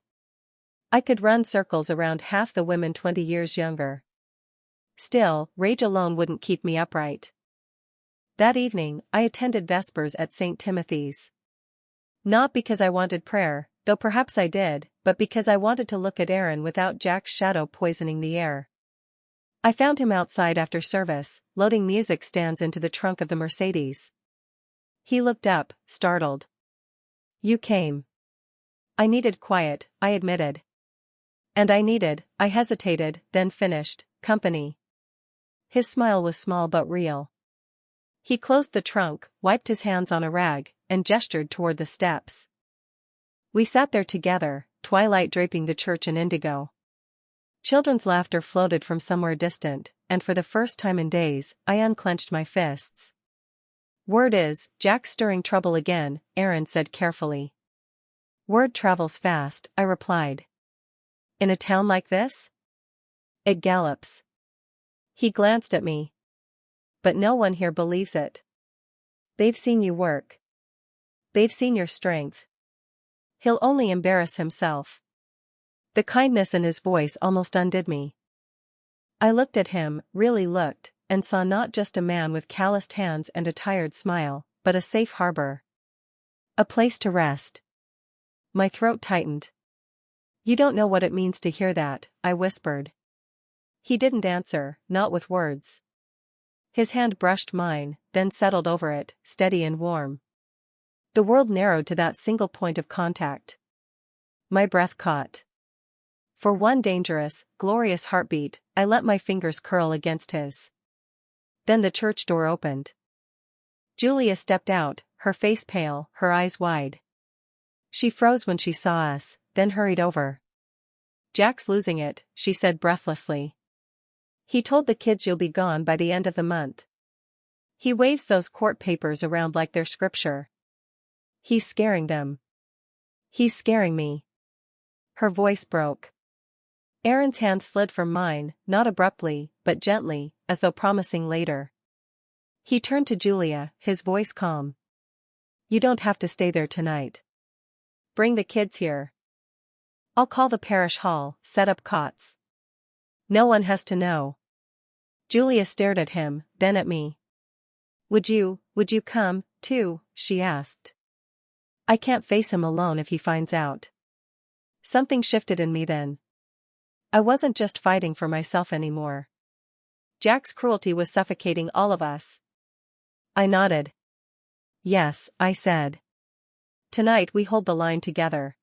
I could run circles around half the women 20 years younger. Still, rage alone wouldn't keep me upright. That evening, I attended Vespers at St. Timothy's. Not because I wanted prayer, though perhaps I did, but because I wanted to look at Aaron without Jack's shadow poisoning the air. I found him outside after service, loading music stands into the trunk of the Mercedes. He looked up, startled. "You came." "I needed quiet," I admitted. "And I hesitated, then finished, company." His smile was small but real. He closed the trunk, wiped his hands on a rag, and gestured toward the steps. We sat there together, twilight draping the church in indigo. Children's laughter floated from somewhere distant, and for the first time in days, I unclenched my fists. "Word is, Jack's stirring trouble again," Aaron said carefully. "Word travels fast," I replied. "In a town like this? It gallops." He glanced at me. "But no one here believes it. They've seen you work. They've seen your strength. He'll only embarrass himself." The kindness in his voice almost undid me. I looked at him, really looked, and saw not just a man with calloused hands and a tired smile, but a safe harbor. A place to rest. My throat tightened. "You don't know what it means to hear that," I whispered. He didn't answer, not with words. His hand brushed mine, then settled over it, steady and warm. The world narrowed to that single point of contact. My breath caught. For one dangerous, glorious heartbeat, I let my fingers curl against his. Then the church door opened. Julia stepped out, her face pale, her eyes wide. She froze when she saw us, then hurried over. "Jack's losing it," she said breathlessly. "He told the kids you'll be gone by the end of the month. He waves those court papers around like they're scripture. He's scaring them. He's scaring me." Her voice broke. Aaron's hand slid from mine, not abruptly, but gently, as though promising later. He turned to Julia, his voice calm. "You don't have to stay there tonight. Bring the kids here. I'll call the parish hall, set up cots. No one has to know." Julia stared at him, then at me. Would you come, too?" she asked. "I can't face him alone if he finds out." Something shifted in me then. I wasn't just fighting for myself anymore. Jack's cruelty was suffocating all of us. I nodded. "Yes," I said. "Tonight we hold the line together."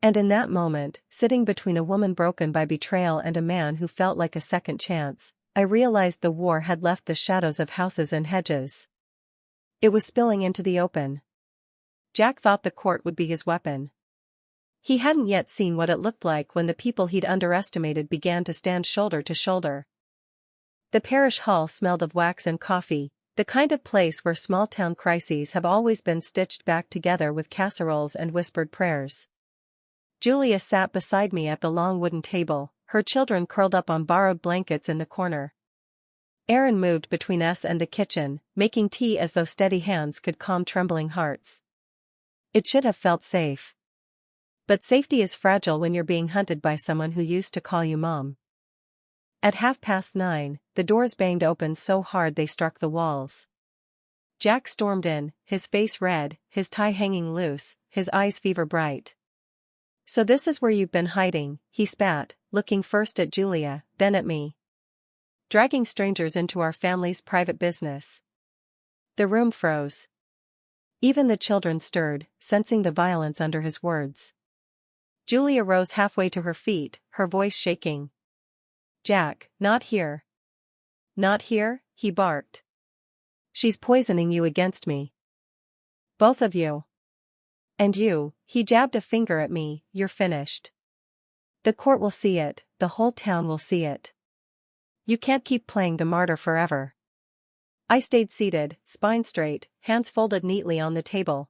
And in that moment, sitting between a woman broken by betrayal and a man who felt like a second chance, I realized the war had left the shadows of houses and hedges. It was spilling into the open. Jack thought the court would be his weapon. He hadn't yet seen what it looked like when the people he'd underestimated began to stand shoulder to shoulder. The parish hall smelled of wax and coffee, the kind of place where small-town crises have always been stitched back together with casseroles and whispered prayers. Julia sat beside me at the long wooden table, her children curled up on borrowed blankets in the corner. Aaron moved between us and the kitchen, making tea as though steady hands could calm trembling hearts. It should have felt safe. But safety is fragile when you're being hunted by someone who used to call you mom. At 9:30, the doors banged open so hard they struck the walls. Jack stormed in, his face red, his tie hanging loose, his eyes fever bright. "So this is where you've been hiding," he spat, looking first at Julia, then at me. "Dragging strangers into our family's private business." The room froze. Even the children stirred, sensing the violence under his words. Julia rose halfway to her feet, her voice shaking. "Jack, not here." "Not here?" he barked. "She's poisoning you against me. Both of you. And you," he jabbed a finger at me, "you're finished. The court will see it, the whole town will see it. You can't keep playing the martyr forever." I stayed seated, spine straight, hands folded neatly on the table.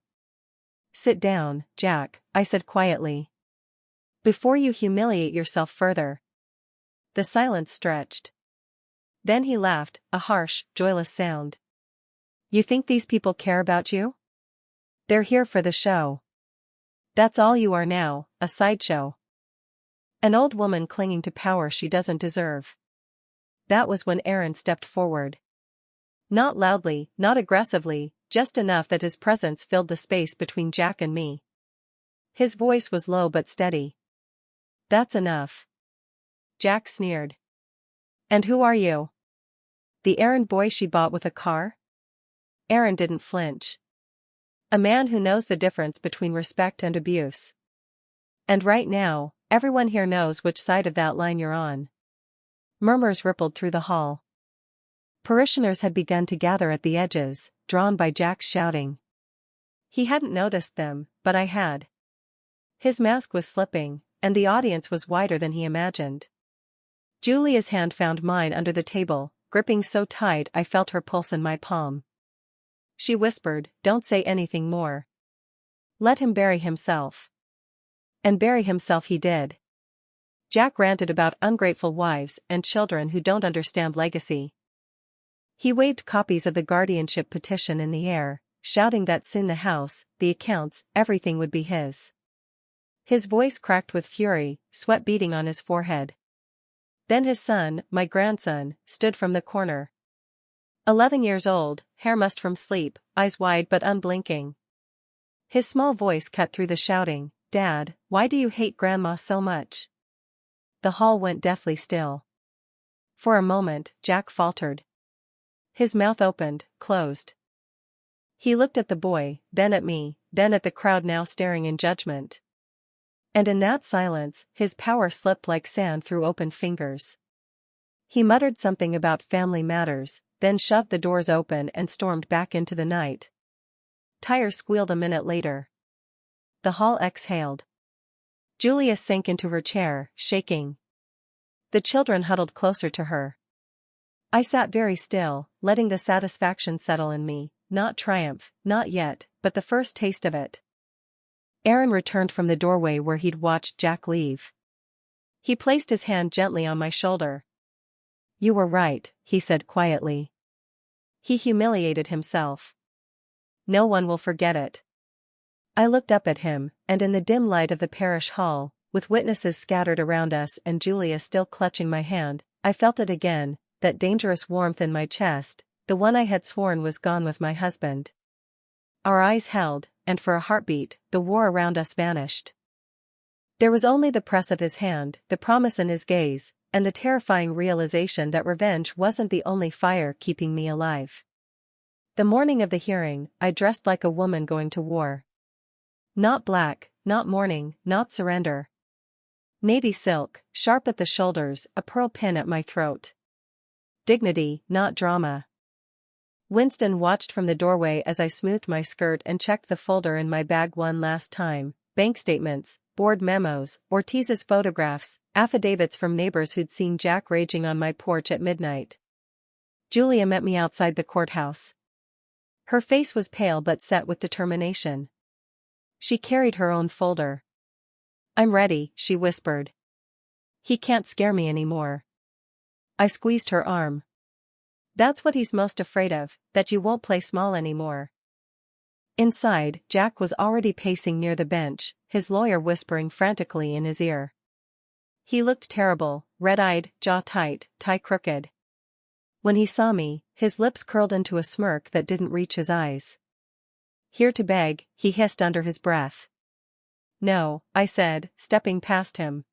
"Sit down, Jack," I said quietly. "Before you humiliate yourself further." The silence stretched. Then he laughed, a harsh, joyless sound. You think these people care about you? They're here for the show. That's all you are now, a sideshow. An old woman clinging to power she doesn't deserve. That was when Aaron stepped forward. Not loudly, not aggressively, just enough that his presence filled the space between Jack and me. His voice was low but steady. That's enough. Jack sneered. And who are you? The errand boy she bought with a car? Aaron didn't flinch. A man who knows the difference between respect and abuse. And right now, everyone here knows which side of that line you're on. Murmurs rippled through the hall. Parishioners had begun to gather at the edges, drawn by Jack's shouting. He hadn't noticed them, but I had. His mask was slipping, and the audience was wider than he imagined. Julia's hand found mine under the table, gripping so tight I felt her pulse in my palm. She whispered, "Don't say anything more. Let him bury himself." And bury himself he did. Jack ranted about ungrateful wives and children who don't understand legacy. He waved copies of the guardianship petition in the air, shouting that soon the house, the accounts, everything would be his. His voice cracked with fury, sweat beading on his forehead. Then his son, my grandson, stood from the corner. 11 years old, hair mussed from sleep, eyes wide but unblinking. His small voice cut through the shouting, "Dad, why do you hate Grandma so much?" The hall went deathly still. For a moment, Jack faltered. His mouth opened, closed. He looked at the boy, then at me, then at the crowd now staring in judgment. And in that silence, his power slipped like sand through open fingers. He muttered something about family matters, then shoved the doors open and stormed back into the night. Tires squealed a minute later. The hall exhaled. Julia sank into her chair, shaking. The children huddled closer to her. I sat very still, letting the satisfaction settle in me, not triumph, not yet, but the first taste of it. Aaron returned from the doorway where he'd watched Jack leave. He placed his hand gently on my shoulder. "You were right," he said quietly. He humiliated himself. No one will forget it. I looked up at him, and in the dim light of the parish hall, with witnesses scattered around us and Julia still clutching my hand, I felt it again, that dangerous warmth in my chest, the one I had sworn was gone with my husband. Our eyes held, and for a heartbeat, the war around us vanished. There was only the press of his hand, the promise in his gaze, and the terrifying realization that revenge wasn't the only fire keeping me alive. The morning of the hearing, I dressed like a woman going to war. Not black, not mourning, not surrender. Navy silk, sharp at the shoulders, a pearl pin at my throat. Dignity, not drama. Winston watched from the doorway as I smoothed my skirt and checked the folder in my bag one last time. Bank statements, board memos, Ortiz's photographs, affidavits from neighbors who'd seen Jack raging on my porch at midnight. Julia met me outside the courthouse. Her face was pale but set with determination. She carried her own folder. "I'm ready," she whispered. "He can't scare me anymore." I squeezed her arm. "That's what he's most afraid of, that you won't play small anymore." Inside, Jack was already pacing near the bench, his lawyer whispering frantically in his ear. He looked terrible, red-eyed, jaw tight, tie crooked. When he saw me, his lips curled into a smirk that didn't reach his eyes. "Here to beg," he hissed under his breath. "No," I said, stepping past him.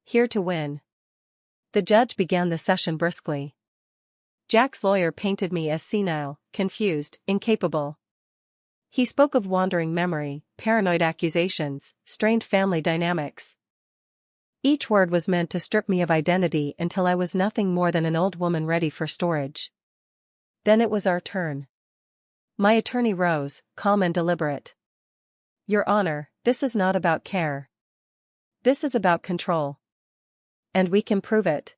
"Here to win." The judge began the session briskly. Jack's lawyer painted me as senile, confused, incapable. He spoke of wandering memory, paranoid accusations, strained family dynamics. Each word was meant to strip me of identity until I was nothing more than an old woman ready for storage. Then it was our turn. My attorney rose, calm and deliberate. "Your Honor, this is not about care. This is about control. And we can prove it."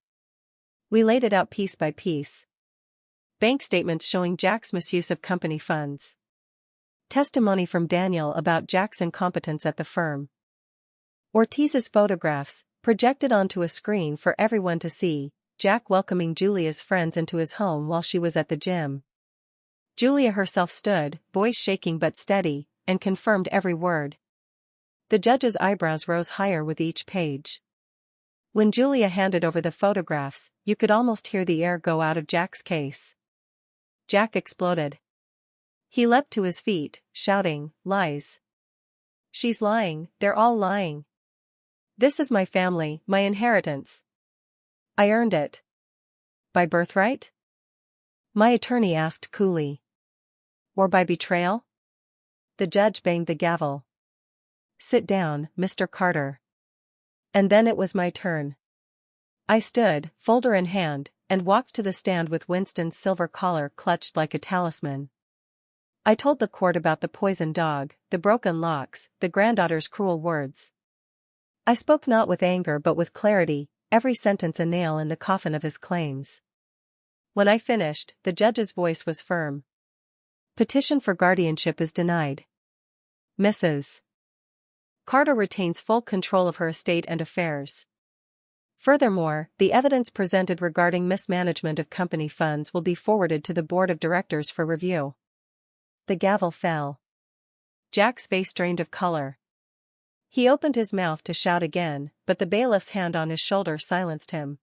We laid it out piece by piece. Bank statements showing Jack's misuse of company funds. Testimony from Daniel about Jack's incompetence at the firm. Ortiz's photographs, projected onto a screen for everyone to see, Jack welcoming Julia's friends into his home while she was at the gym. Julia herself stood, voice shaking but steady, and confirmed every word. The judge's eyebrows rose higher with each page. When Julia handed over the photographs, you could almost hear the air go out of Jack's case. Jack exploded. He leapt to his feet, shouting, "Lies. She's lying, they're all lying. This is my family, my inheritance. I earned it. By birthright?" My attorney asked coolly. "Or by betrayal?" The judge banged the gavel. "Sit down, Mr. Carter." And then it was my turn. I stood, folder in hand, and walked to the stand with Winston's silver collar clutched like a talisman. I told the court about the poisoned dog, the broken locks, the granddaughter's cruel words. I spoke not with anger but with clarity, every sentence a nail in the coffin of his claims. When I finished, the judge's voice was firm. "Petition for guardianship is denied. Mrs. Carter retains full control of her estate and affairs. Furthermore, the evidence presented regarding mismanagement of company funds will be forwarded to the board of directors for review." The gavel fell. Jack's face drained of color. He opened his mouth to shout again, but the bailiff's hand on his shoulder silenced him.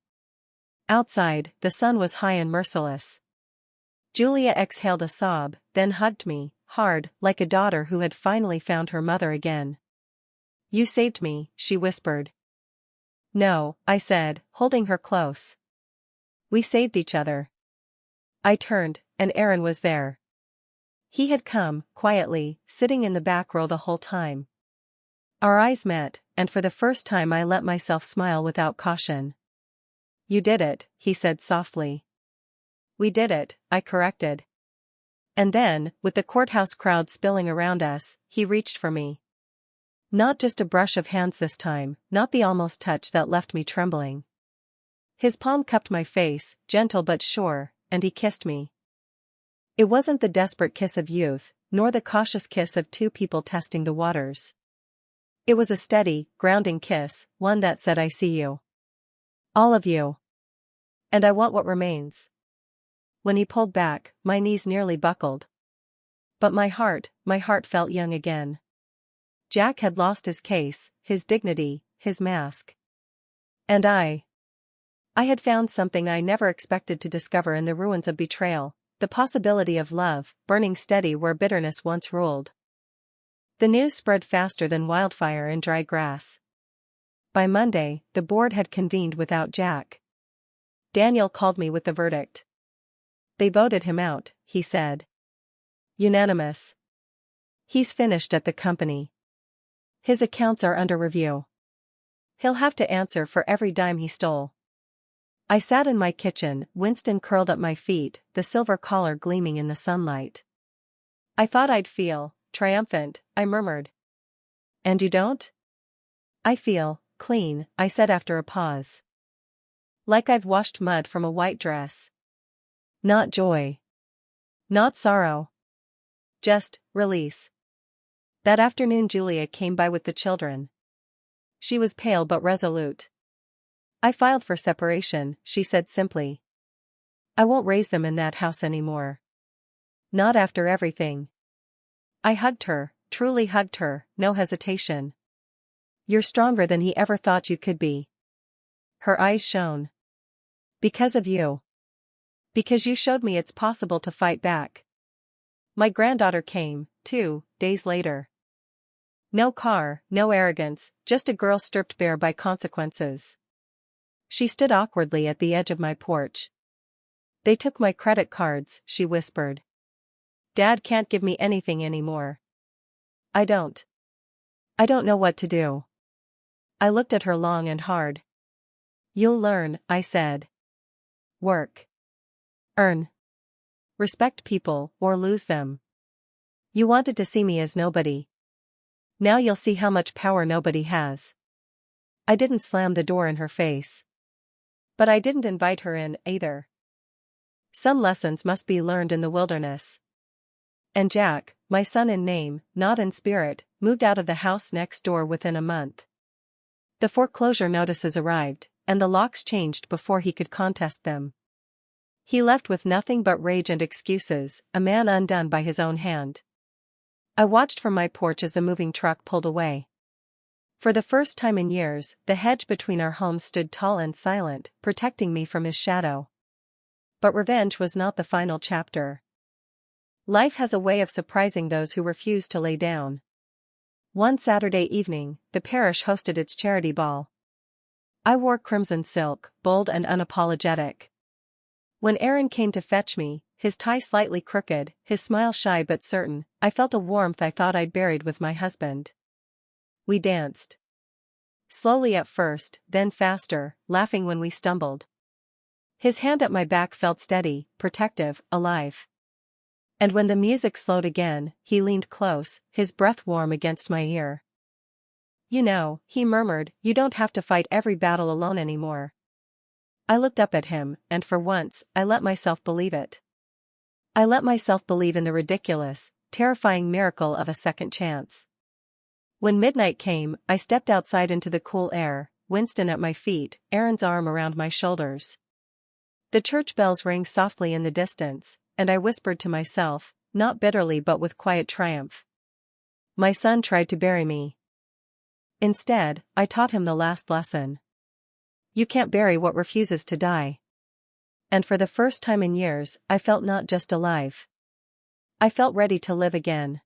Outside, the sun was high and merciless. Julia exhaled a sob, then hugged me, hard, like a daughter who had finally found her mother again. "You saved me," she whispered. "No," I said, holding her close. "We saved each other." I turned, and Aaron was there. He had come, quietly, sitting in the back row the whole time. Our eyes met, and for the first time I let myself smile without caution. "You did it," he said softly. "We did it," I corrected. And then, with the courthouse crowd spilling around us, he reached for me. Not just a brush of hands this time, not the almost touch that left me trembling. His palm cupped my face, gentle but sure, and he kissed me. It wasn't the desperate kiss of youth, nor the cautious kiss of two people testing the waters. It was a steady, grounding kiss, one that said, "I see you. All of you. And I want what remains." When he pulled back, my knees nearly buckled. But my heart felt young again. Jack had lost his case, his dignity, his mask. And I had found something I never expected to discover in the ruins of betrayal, the possibility of love, burning steady where bitterness once ruled. The news spread faster than wildfire in dry grass. By Monday, the board had convened without Jack. Daniel called me with the verdict. "They voted him out," he said. "Unanimous. He's finished at the company. His accounts are under review. He'll have to answer for every dime he stole." I sat in my kitchen, Winston curled at my feet, the silver collar gleaming in the sunlight. "I thought I'd feel triumphant," I murmured. "And you don't?" "I feel clean," I said after a pause. "Like I've washed mud from a white dress. Not joy. Not sorrow. Just release." That afternoon Julia came by with the children. She was pale but resolute. "I filed for separation," she said simply. "I won't raise them in that house anymore. Not after everything." I hugged her, truly hugged her, no hesitation. "You're stronger than he ever thought you could be." Her eyes shone. "Because of you. Because you showed me it's possible to fight back." My granddaughter came, 2 days later. No car, no arrogance, just a girl stripped bare by consequences. She stood awkwardly at the edge of my porch. "They took my credit cards," she whispered. "Dad can't give me anything anymore. I don't know what to do." I looked at her long and hard. "You'll learn," I said. "Work. Earn. Respect people, or lose them. You wanted to see me as nobody. Now you'll see how much power nobody has." I didn't slam the door in her face. But I didn't invite her in, either. Some lessons must be learned in the wilderness. And Jack, my son in name, not in spirit, moved out of the house next door within a month. The foreclosure notices arrived, and the locks changed before he could contest them. He left with nothing but rage and excuses, a man undone by his own hand. I watched from my porch as the moving truck pulled away. For the first time in years, the hedge between our homes stood tall and silent, protecting me from his shadow. But revenge was not the final chapter. Life has a way of surprising those who refuse to lay down. One Saturday evening, the parish hosted its charity ball. I wore crimson silk, bold and unapologetic. When Aaron came to fetch me, his tie slightly crooked, his smile shy but certain, I felt a warmth I thought I'd buried with my husband. We danced. Slowly at first, then faster, laughing when we stumbled. His hand at my back felt steady, protective, alive. And when the music slowed again, he leaned close, his breath warm against my ear. "You know," he murmured, "you don't have to fight every battle alone anymore." I looked up at him, and for once, I let myself believe it. I let myself believe in the ridiculous, terrifying miracle of a second chance. When midnight came, I stepped outside into the cool air, Winston at my feet, Aaron's arm around my shoulders. The church bells rang softly in the distance, and I whispered to myself, not bitterly but with quiet triumph. My son tried to bury me. Instead, I taught him the last lesson. You can't bury what refuses to die. And for the first time in years, I felt not just alive. I felt ready to live again.